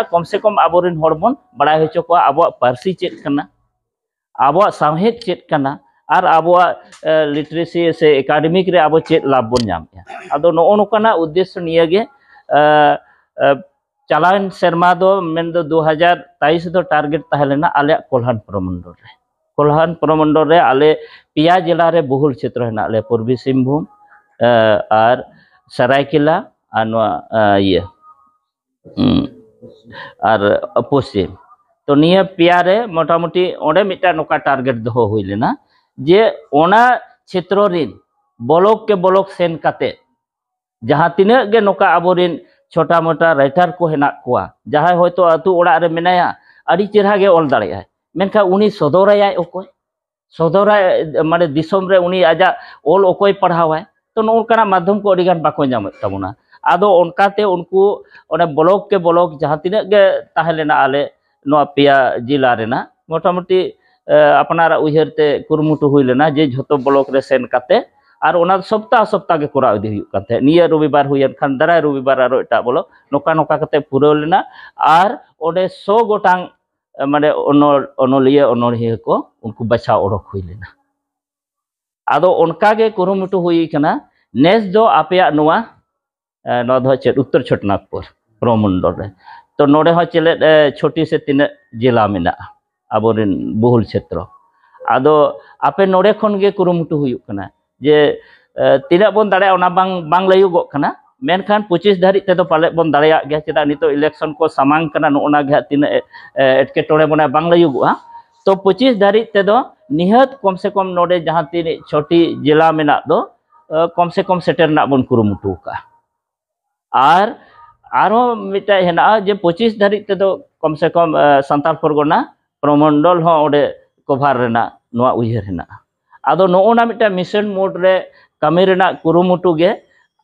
कम से कम आबोरेन हड़बन बड़ा होचो को आबो पारसी चेत कना आबो सामहेद चेत कना और आबो लिटरेसी से एकाडेमिक रे आबो चेत लाभ बन नाम आदो नो नोकाना उद्देश्य निया गे चलान सेरमा दो मेन दो 2023 दो टारगेट तहलेना आले कोल्हान प्रमंडल रे आले पिया जिला रे बहुल क्षेत्र हेना आले पूर्वी सिंहभूम और सरायकेला और ये और पश्चिम तो निया पिया रे मोटामुटी ओंडे मिटा नोका टारगेट दो हुई लेना जे ओना क्षेत्र रिन ब्लॉक के ब्लॉक सेन काते जहां तिना गे नोका आबोरिन छोटा मोटा राइटर को हेना कोआ जहां होयतो अतु ओड़ा रे मेनाया अड़ी चेहरा गे ऑल दाड़े मेनखा उनी सदोराय ओकोय सदोराय माने दिसोम रे उनी आजा ऑल ओकोय पढ़ावाय तो नोकना माध्यम को अड़ीगान बाको जाम तबना आदो उनकाते उनको ओने ब्लॉक के ब्लॉक जहां तिना गे ताहेलेना आले नो पिया जिला रेना मोटामुटी अपनार उयहरते कुरुमुटु हुई लेना जे झोतो ब्लॉक रे सेन काते और ओना सप्ताह सप्ताह के कोरा इदी हुई काते निया रविवार हुई खान दाराय रविवार आरो एटा बोलो नोका नोका काते पुरो लेना और ओडे 100 गोटांग माने अनोलिया अनोलिया को उनको बचा ओडक हुई लेना आदो उनका गे कुरुमुटु हुई कना नेस दो आपेया नोआ नोधो चेत उत्तर छोटनागपुर प्रमंडल रे तो नोडे हो चले छोटी से 3 जिला मेना आबोरिन बहुल क्षेत्र आदो आपे नोडे खन गे कुरुमुटु हुई कना जे तीना बन दाड़े ओना बांग लायुगो कना मेनखान 25 धारी ते तो पाले बन दाड़ेया गया चेदा नितो इलेक्शन को सामांग कना नोना गे तीना एटके टोड़े बना बांग लायुगो तो 25 धारी ते दो निहत कम से कम नोडे जहां तीन छोटी जिला मेना दो कम से कम सेटर ना बन कुरुमुटु का और आरो मिटा हेना जे 25 धारी ते दो कम से कम संताल परगना प्रमंडल हो ओडे कभार रेना नोआ उयहर हेना आदो नोना मिटा मिशन मोड रे कमी रेना कुरुमुटु गे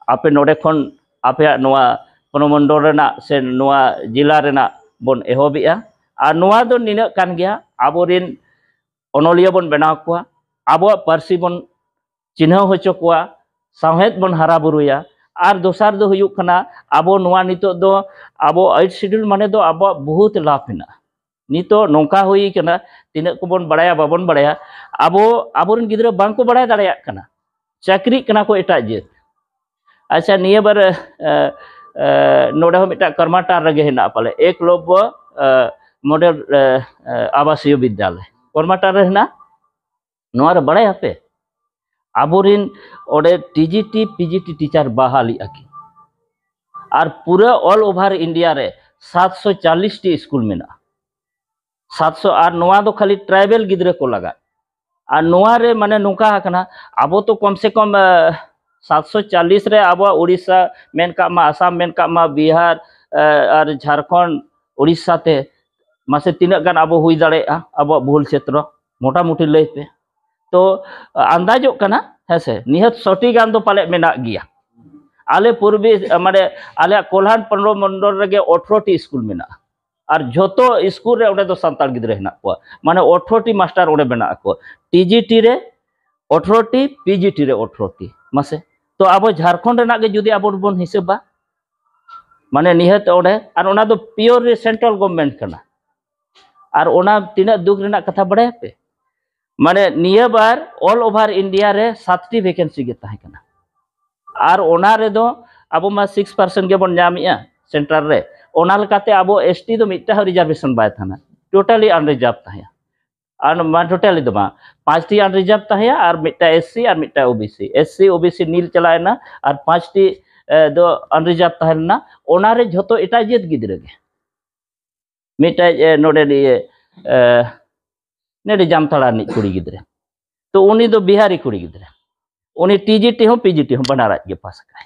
आपे नोडे खन आपे नोआ प्रमंडल रेना से नोआ जिला रेना बन एहोबिया और नोआ दो निना कान गया आबोरिन अनोलिया बन बनाव कोआ आबो पारसी बन चिन्ह होचो कोआ साहेद बन हारा बुरुया और दोसार दो हुयुक कना आबो नोआ नितो दो आबो 8 शेड्यूल माने दो आबो बहुत लाभ हेना नितो नोंका हुई कना तिना को बन बड़ाया बाबन बड़ाया आबो आबोरन गिद्रा बांग को बड़ाया दाड़ाया कना चाकरी कना को एटा जे अच्छा निया बार नोडे हो मिटा कर्माटार रगे हेना पाले एक लोब मॉडल आवासीय विद्यालय कर्माटार हेना नोआ रे बड़ाया पे आबोरिन ओडे टीजीटी पीजीटी टीचर बहाली आकी और पूरा ऑल ओवर इंडिया रे 740 टी स्कूल मेना 700 और नोआ दो खाली ट्राइबल गिद्रे को लगा और नोआ रे माने नोका कना आबो तो कम से कम 740 रे आबो उड़ीसा मेनका मा आसाम मेनका मा बिहार और झारखंड उड़ीसा ते मासे तीना गान आबो हुई दाड़े आबो बहुल क्षेत्र मोटा मोटी लई पे तो अंदाजो कना हेसे निहत 60 गान दो पाले मेना गिया आले पूर्वी माने आले कोल्हान प्रमंडल रे 18 टी स्कूल मेना और जोतो स्कूल रे ओडे दो संताल गिद्रे हेना को माने 18 टी मास्टर ओडे बना को टीजीटी रे 18 टी पीजीटी रे 18 टी मासे तो आबो झारखंड रेना गे जुदी आबो बन हिसाबा माने निहत ओडे और ओना दो प्योर रे सेंट्रल गवर्नमेंट कना और ओना तिना दुख रेना कथा बड़े पे माने निया बार ऑल ओवर इंडिया रे 7टी वैकेंसी गे ताहे कना और ओना रे दो आबो मा 6% गे बन जामिया सेंटर रे ओना लकाते आबो एसटी दो मिटा रिजर्वेशन बाय थाना टोटली अनरिजर्व ताहे और मा टोटली दो 5टी अनरिजर्व ताहे और मिटा एससी और मिटा ओबीसी एससी ओबीसी नील चलायना और 5टी दो अनरिजर्व ताहेना ओना रे झोतो एटा जेत गिद्रे गे मिटा नोडे लिए नेडे जामथाड़ा नि कुड़ी गिद्रे तो उनी दो बिहारी कुड़ी गिद्रे उनी टीजीटी हो पीजीटी हो बनारा के पास का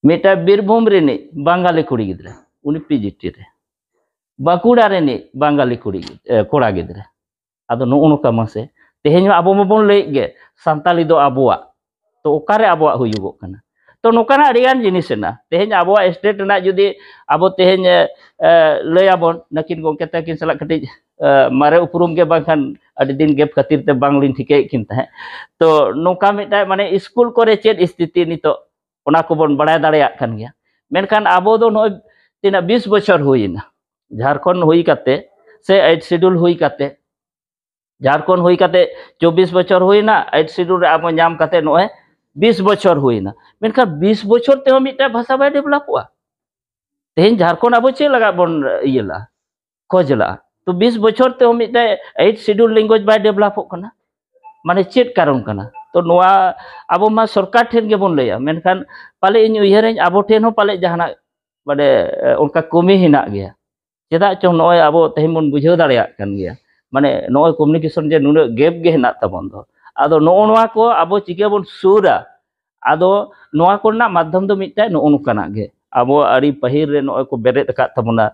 मिटा बीरभूम रे नि बंगाली कुड़ी गिद्रे उनी पीजीटी रे बाकुड़ा रे नि बंगाली कुड़ी कोड़ा गिद्रे आदो नो उनका मासे तेहेन आबो मबन ले गे संताली दो आबोआ तो ओकारे आबोआ हुयुगो कना तो नोकाना अडिगान जिनिस ना तेहेन आबोआ स्टेट ना जुदी आबो तेहेन लय आबोन नकिन गोंके तकिन सला कटि मारे उपरुम के बाखान अडी दिन गेप खातिर ते बांगलिन ठिके किन ताहे तो नोका मिटा माने स्कूल करे चेद स्थिति नितो ओना को बन बड़ाय दाड़ेया कान गया मेनखान आबो दो नो tina 20 বছর হইনা झारखंड हुई काते से 8 शेड्यूल हुई काते झारखंड हुई काते 24 বছর হইনা 8 शेड्यूल रे आबो नाम काते नय 20 বছর হইনা मेनखा 20 বছর ते मिटा भाषा बाय डेवलपवा तेन झारखंड आबो चे लगा बन इयला खोजला तो 20 বছর ते मिटा 8 शेड्यूल लैंग्वेज बाय डेवलप कना माने चेत कारण कना तो नोआ आबो मा सरकार ठेन के बन लैया मेनखान पाले इन उयहरें आबो ठेन हो पाले जहाना माने उनका कमी हिना गया चेदा चो नय आबो तेन बन बुझाव दाड़िया कान गया माने नय कम्युनिकेशन जे नुना गैप गे हिना तबन दो आदो नोआ को आबो चिके बन सुरा आदो नोआ कोना माध्यम दो मिटा नो काना गे आबो आरी पहिर रे नय को बेरेद का तबना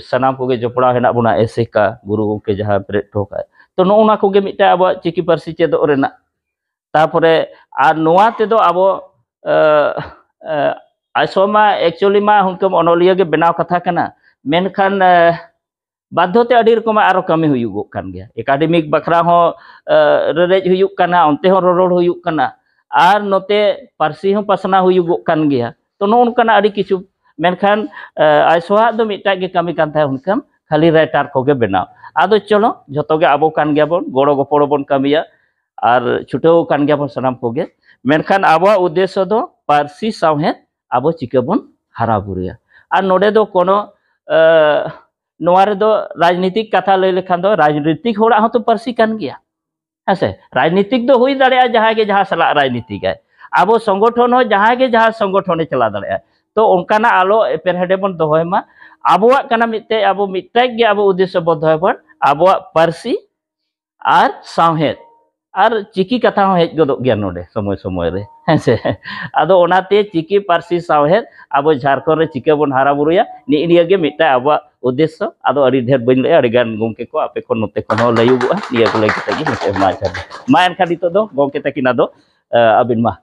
सनाम को गे जपड़ा हेना बना एसेका गुरु के जहां प्रेट ठोका तो नोना को गे मिटा आबो चिकी पारसी चेदो रेना तारपरे आर नोआ तेदो आबो आसोमा एक्चुअली मा हुनकम अनोलिया गे बनाव कथा कना मेनखान बाध्यते अडी रकम आरो कमी हुयुगो कान गया एकाडेमिक बखरा हो रेज हुयुग काना ओनते हो रोड हुयुग काना आर नोते पारसी हो पासना हुयुगो कान गया तो नोन काना अडी किछु मेनखान आइसोहा दो मिटा गे कमी कान था हुनकम खाली राइटर को गे बनाव आदो चलो जतो गे आबो कान गया बोन गोड़ो गोपड़ो बोन कमिया और छुटो कान गया बोन सनाम को गे मेनखान आबो उद्देश्य दो पारसी सावहे आबो चिके बोन हारा बुरिया और नोडे दो कोनो नोआरे दो राजनीतिक कथा लय लेखान दो राजनीतिक होड़ा हो तो पारसी कान गया हसे राजनीतिक दो हुई दाड़े जहां के जहां सला राजनीतिक है आबो संगठन हो जहां के जहां संगठन चला दाड़े तो उनकाना आलो पेरहेडे बन दोहयमा आबोआ काना मिटे आबो मिटाई गे आबो उद्देश्य बद्धय बन आबोआ पारसी और सावहेद और चिकी कथा हो हेज गदो गया नोडे समय समय रे हसे आदो ओनाते चिकी पारसी सावहेद आबो झारखंड रे चिके बन हारा बुरुया नि निया गे मिटा आबो उद्देश्य आदो अड़ी ढेर बन ले अड़ी गान गोंके को आपे को नोते को हो लयुगो निया को लगे तगी मिटे मा एनखा दितो दो गोंके तकिना दो अबिन मा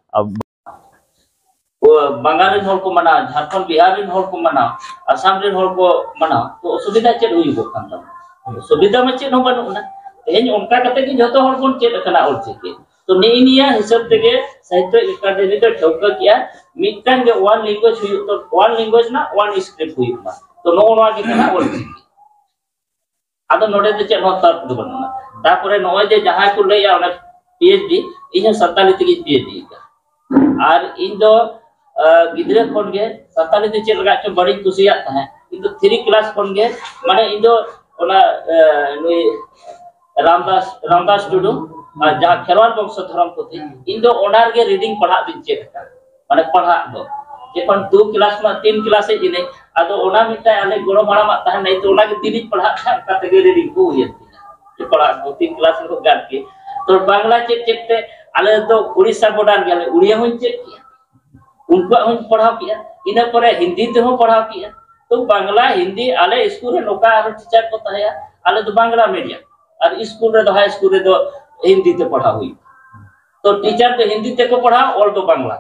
बंगाल हर को मना झारखंड बिहार हर को मना आसाम हर को मना तो सुविधा चेक हुयुगो कान सुविधा में चेक हो बनुना तेज उनका कते कि जतो हर कोन चेक कना ऑलचिकी तो निया हिसाब तेगे साहित्य एकेडमी का ठौका किया मिटन के वन लैंग्वेज हुयु तो वन लैंग्वेज ना वन स्क्रिप्ट हुयु मा तो नोआ के कना ऑलचिकी आदो नोडे दे चेक होता दो बनुना तापरे नोय जे जहां को लैया ओना पीएचडी इन सताली तगी पीएचडी का और इन दो गिद्रे कोन गे सताली ते चेक लगा बड़ी खुशिया था इन दो 3 क्लास कोन गे माने इन दो ओना नुई रामदास टुडू जहां खेरवाल वंश धर्म पोथी इन दो ओनार गे रीडिंग पढ़ा दिन चेक माने पढ़ा दो जेखन 2 क्लास में 3 क्लास ए इने आदो ओना मिटा आले गोरो मारा मा तहन नहीं तो ओना के दिनी पढ़ा का ते रीडिंग को हुयती जे पढ़ा 3 क्लास को गार के तो बांग्ला चेक ते आले तो उड़ीसा बॉर्डर गेले उड़िया हो चेक किया उनको हम पढ़ा किया इन पर हिंदी ते हो पढ़ा किया तो बांग्ला हिंदी आले स्कूल रे नोका आरो टीचर को तहया आले तो बांग्ला मीडियम और स्कूल रे हाई स्कूल रे दो हिंदी ते पढ़ा हुई तो टीचर तो हिंदी ते को पढ़ा और तो बांग्ला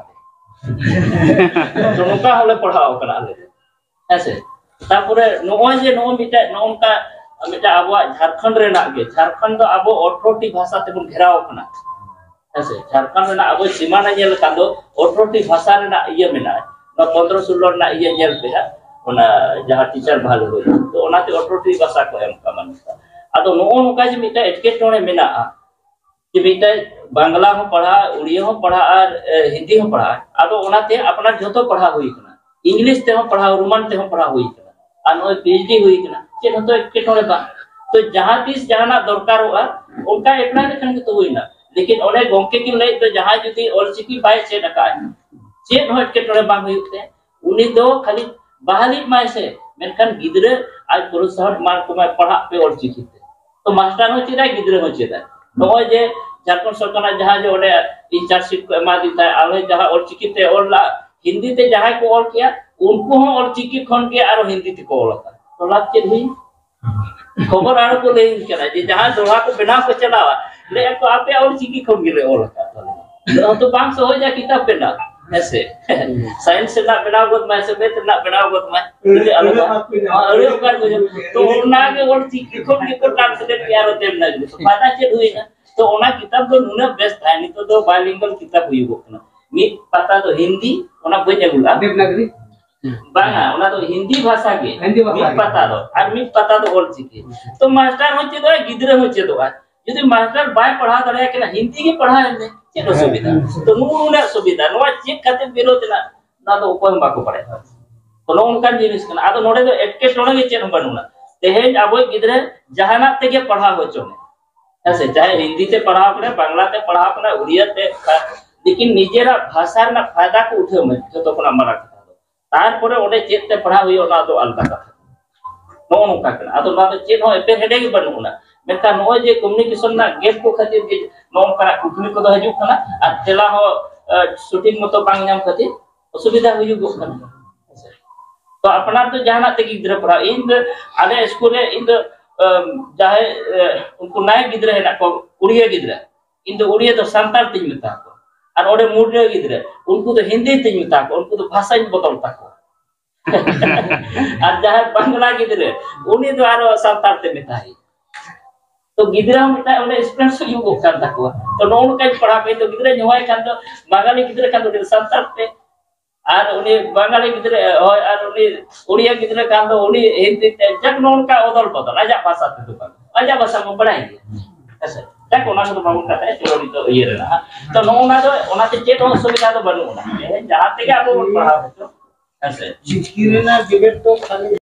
तो नोका होले पढ़ाओ कना ले ऐसे तापुरे नोय जे नो मिटा नोनका मिटा आबो झारखंड रे ना गे झारखंड दो आबो 18 भाषा ते बन घेराव कना ऐसे झारखंड रे ना आबो सीमा ना नेल का दो 18 भाषा रे ना ये मेना ना 15 16 ना ये नेल पे ओना जहां टीचर भालो हो तो ओनाते 18 भाषा को एम का मानता आदो नोका जे मिटा एटकेटोने मेना कि मिटा बांग्ला हो पढ़ा उड़िया हो पढ़ा और हिंदी हो पढ़ा आदो ओनाते अपना जतो पढ़ा हुई कना इंग्लिश ते हो पढ़ा रोमन ते हो पढ़ा हुई कना आ नो पीएचडी हुई कना जे हतो एटकेटोने बा तो जहां तीस जहाना दरकार होआ उनका एप्लाई लेखन के तो हुईना लेकिन ओने गोंके की लई तो जहां जदी ऑलचिकी बाय चेक का चेक हो एटकेटोने बा हुईते उनी दो खाली बहाली माय से मेनखान गिदरे आज प्रोत्साहन मान को मैं पढ़ा पे ऑलचिकी तो मास्टर हो चेदा गिदरे हो चेदा नोय जे झारखंड सरकार जहां जो ओने इंचार्जशिप को एमा दिता आले जहां ऑलचिकी ते ओला हिंदी ते जहां को ऑल किया उनको हो ऑलचिकी खन के आरो हिंदी ते को ओला तो लाभ चेद हुई खबर आरो को ले करा जे जहां दोहा को बिना को चलावा ले तो आपे ऑलचिकी खन के ले ओला तो बांग से हो जा किताब पे ना ऐसे साइंस से ना बनाव गोद में से बेत ना बनाव गोद में अलग अरे कर तो ओना के ऑलचिकी खन के को ट्रांसलेट किया रो तेम ना तो फायदा चेद हुई ना तो ओना किताब दो नुना बेस्ट है नि तो दो बायलिंगुअल किताब हुई गो ना मी पता तो हिंदी ओना बई जगुला बांगा उना तो हिंदी भाषा के हिंदी भाषा मित पता दो और मित पता दो ऑल चिकी तो मास्टर हो चेदो गिद्रे हो चेदो यदि मास्टर बाय पढ़ा दरे के हिंदी के पढ़ा दे चेदो सुविधा तो नुने सुविधा नवा चेक खातिर विरोध ना तो उपन बाको पड़े तो नो उनका जिनिस कना आदो नोडे तो एके टोने के चेन बनुना तेहे अब गिद्रे जहाना तेगे पढ़ा हो चोने ऐसे चाहे हिंदी से पढ़ा अपने बांग्ला से पढ़ा अपने उड़िया से लेकिन निजेरा भाषा ना फायदा को उठे में जो तो अपना मरा तारपरे ओडे चेत ते पढ़ा हुई ओना तो अलगा कथा नो नोका कना आदो ना तो चेत हो एपे हेडे के बनुना मेका नो जे कम्युनिकेशन ना गेप को खातिर के नो करा कुकली को हजू कना आ तेला हो शूटिंग मतो बांग नाम खातिर असुविधा हुई गो कना तो अपना तो जहाना ते गिद्रा पढ़ा इन आले स्कूल इन चाहे उनको नाय गिद्रा है ना को उड़िया गिद्रा इन तो उड़िया तो संताल तीन मिता को और ओडे मुडे गिद्रा उनको तो हिंदी तीन मिता को उनको तो भाषा ही बदलता को और जहां बांग्ला गिद्रा उन्हीं तो आरो संताल ते मिता है तो गिद्रा मिता ओडे एक्सपीरियंस यू को करता को तो नोन का पढ़ा पे तो गिद्रा नोय खान तो बांगाली गिद्रा खान तो संताल ते और उन्हीं बांगाली गिद्रे और उन्हीं उड़िया गिद्रे कान तो उन्हीं हिंदी जग नोन का ओदल बदल आजा भाषा ते दुकान आजा भाषा में बढ़ाएंगे ऐसे तक ओना को बाबू कहता है चलो तो ये रहा तो नोना तो ओना ते चेत हो सुविधा तो बनु ना जहां ते के आप पढ़ा हो ऐसे चिकिरे ना डिबेट तो खाली